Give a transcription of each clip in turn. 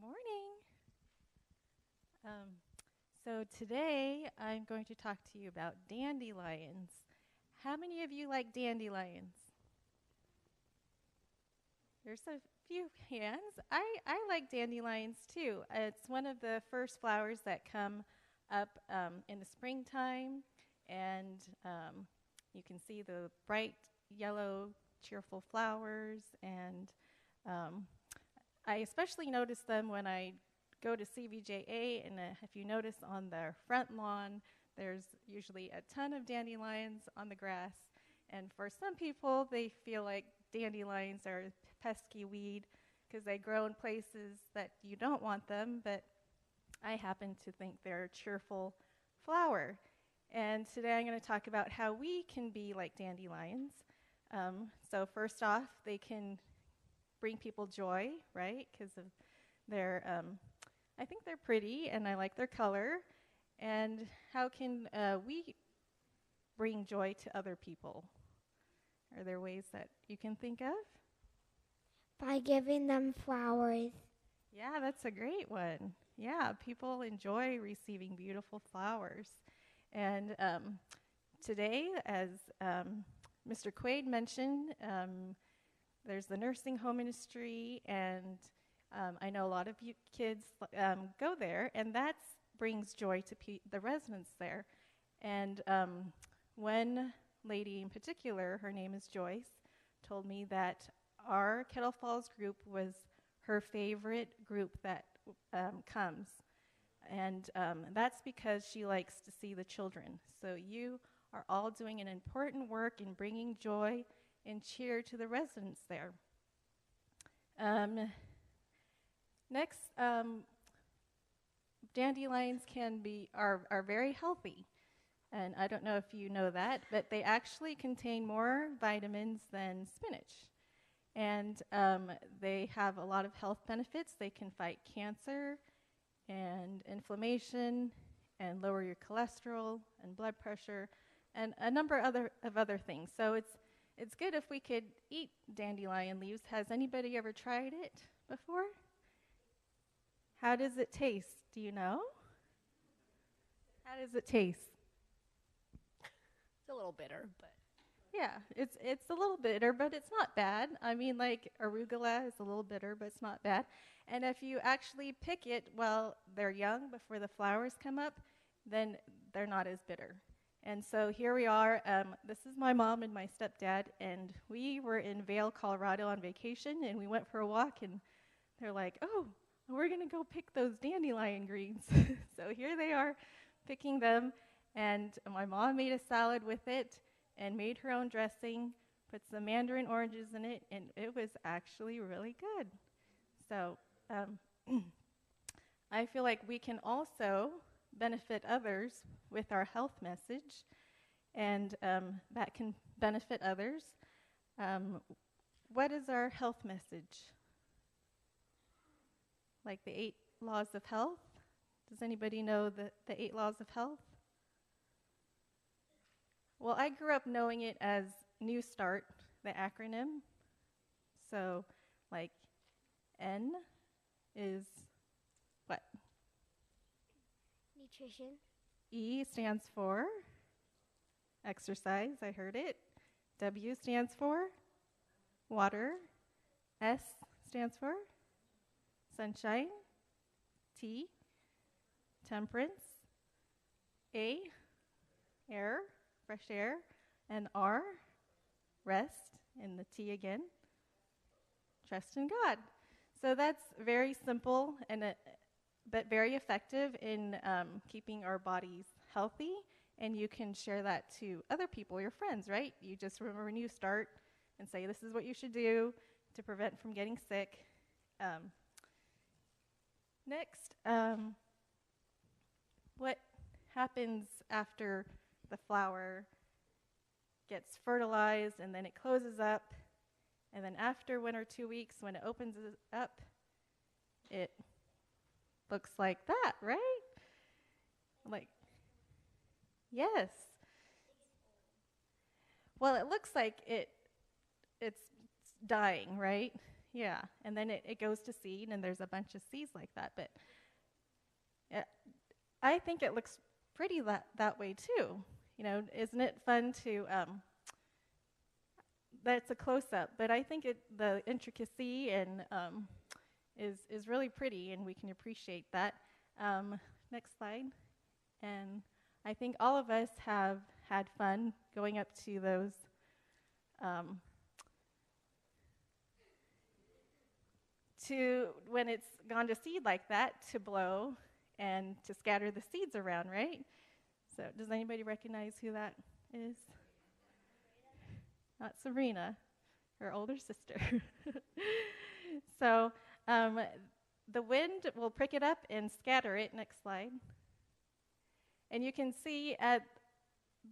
Good morning. Um, so today I'm going to talk to you about dandelions. How many of you like dandelions? There's a few hands. I like dandelions too. It's one of the first flowers that come up in the springtime, and you can see the bright yellow, cheerful flowers. And um, I especially notice them when I go to CVJA, and if you notice on their front lawn, there's usually a ton of dandelions on the grass. And for some people, they feel like dandelions are a pesky weed because they grow in places that you don't want them, but I happen to think they're a cheerful flower. And today I'm going to talk about how we can be like dandelions. So first off, they can bring people joy, right? Because of their, I think they're pretty, and I like their color. And how can we bring joy to other people? Are there ways that you can think of? By giving them flowers. Yeah, that's a great one. Yeah, people enjoy receiving beautiful flowers. And today, as Mr. Quaid mentioned, there's the nursing home ministry, and I know a lot of you kids go there, and that brings joy to the residents there. And one lady in particular, her name is Joyce, told me that our Kettle Falls group was her favorite group that comes. And that's because she likes to see the children. So you are all doing an important work in bringing joy and cheer to the residents there. Next, dandelions are very healthy. And I don't know if you know that, but they actually contain more vitamins than spinach. And they have a lot of health benefits. They can fight cancer and inflammation and lower your cholesterol and blood pressure and a number of other things. So it's good if we could eat dandelion leaves. Has anybody ever tried it before? How does it taste? Do you know? How does it taste? It's a little bitter, but Yeah, it's a little bitter, but it's not bad. I mean, like arugula is a little bitter, but it's not bad. And if you actually pick it while they're young, before the flowers come up, then they're not as bitter. And so here we are. This is my mom and my stepdad, and we were in Vail, Colorado on vacation, and we went for a walk, and they're like, "Oh, we're going to go pick those dandelion greens." So here they are picking them, and my mom made a salad with it and made her own dressing, put some mandarin oranges in it, and it was actually really good. So I feel like we can also benefit others with our health message, and that can benefit others. What is our health message? Like the 8 laws of health? Does anybody know the 8 laws of health? Well, I grew up knowing it as New Start, the acronym. So, like, N is what? Nutrition. E stands for exercise, I heard it. W stands for water. S stands for sunshine. T, temperance. A, air, fresh air. And R, rest. And the T again, trust in God. So that's very simple but very effective in keeping our bodies healthy. And you can share that to other people, your friends, right? You just remember when you start and say, this is what you should do to prevent from getting sick. Next, what happens after the flower gets fertilized and then it closes up? And then after 1 or 2 weeks, when it opens it up, it looks like that, right? Like, yes. Well, it looks like it's dying, right? Yeah, and then it goes to seed, and there's a bunch of seeds like that. But uh, I think it looks pretty that way too. Isn't it fun to? That's a close up, but I think the intricacy and is really pretty, and we can appreciate that. Next slide. And I think all of us have had fun going up to those to when it's gone to seed like that, to blow and to scatter the seeds around, right? So does anybody recognize who that is? Not Serena, her older sister. So the wind will pick it up and scatter it. Next slide. And you can see at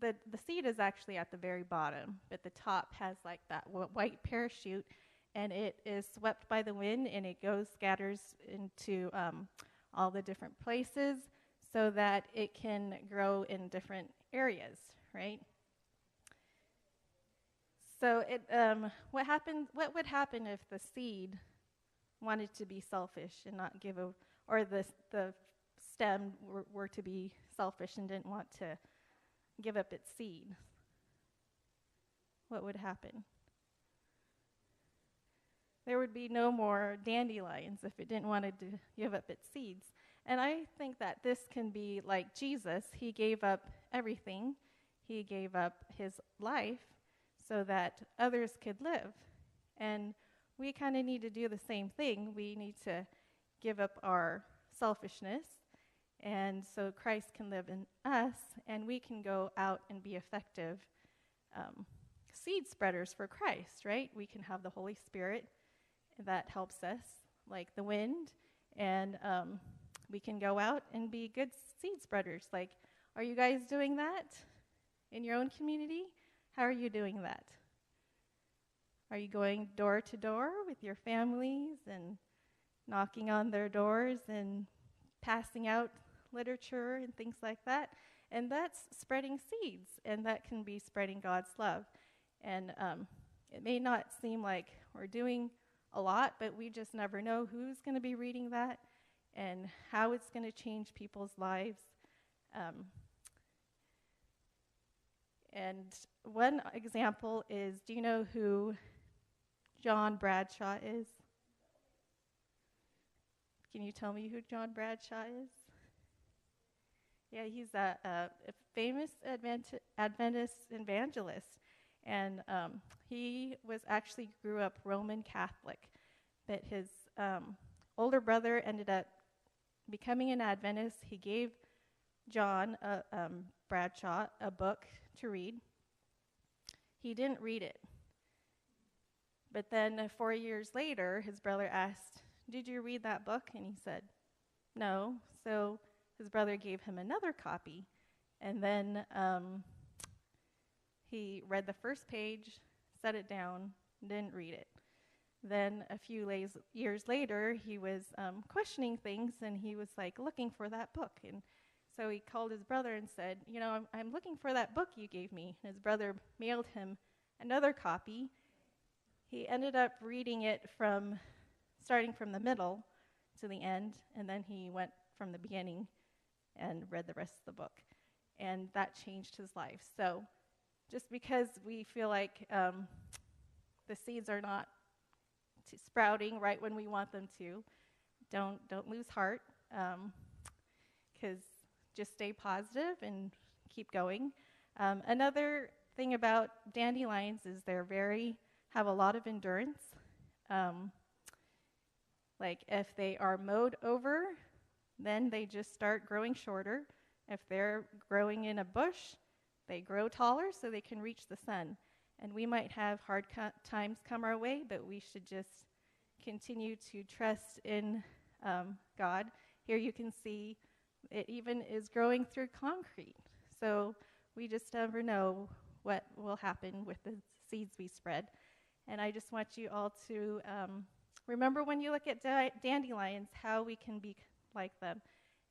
the seed is actually at the very bottom, but the top has like that white parachute, and it is swept by the wind, and it scatters into all the different places so that it can grow in different areas, right? So what would happen if the seed wanted to be selfish and not give or the stem were to be selfish and didn't want to give up its seed? What would happen? There would be no more dandelions if it didn't want to give up its seeds. And I think that this can be like Jesus. He gave up everything. He gave up his life so that others could live. And we kind of need to do the same thing. We need to give up our selfishness, and so Christ can live in us, and we can go out and be effective seed spreaders for Christ, right? We can have the Holy Spirit that helps us, like the wind, and we can go out and be good seed spreaders. Like, are you guys doing that in your own community? How are you doing that? Are you going door to door with your families and knocking on their doors and passing out literature and things like that? And that's spreading seeds, and that can be spreading God's love. And it may not seem like we're doing a lot, but we just never know who's going to be reading that and how it's going to change people's lives. And one example is, do you know who John Bradshaw is? Can you tell me who John Bradshaw is? Yeah, he's a famous Adventist evangelist. And he grew up Roman Catholic. But his older brother ended up becoming an Adventist. He gave John Bradshaw a book to read. He didn't read it. But then 4 years later, his brother asked, "Did you read that book?" And he said, "No." So his brother gave him another copy. And then he read the first page, set it down, didn't read it. Then a few years later, he was questioning things, and he was like looking for that book. And so he called his brother and said, I'm looking for that book you gave me. And his brother mailed him another copy. He ended up reading it starting from the middle to the end, and then he went from the beginning and read the rest of the book. And that changed his life. So just because we feel like the seeds are not sprouting right when we want them to, don't lose heart, because just stay positive and keep going. Another thing about dandelions is have a lot of endurance. Like if they are mowed over, then they just start growing shorter. If they're growing in a bush, they grow taller so they can reach the sun. And we might have hard times come our way, but we should just continue to trust in God. Here you can see it even is growing through concrete. So we just never know what will happen with the seeds we spread. And I just want you all to remember when you look at dandelions, how we can be like them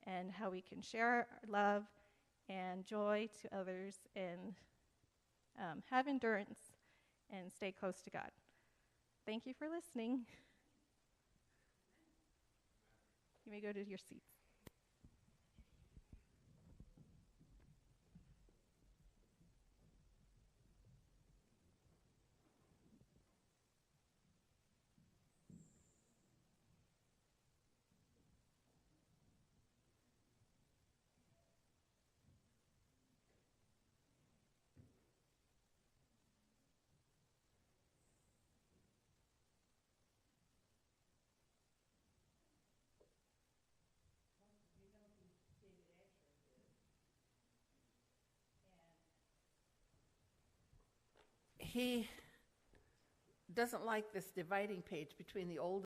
and how we can share love and joy to others and have endurance and stay close to God. Thank you for listening. You may go to your seats. He doesn't like this dividing page between the old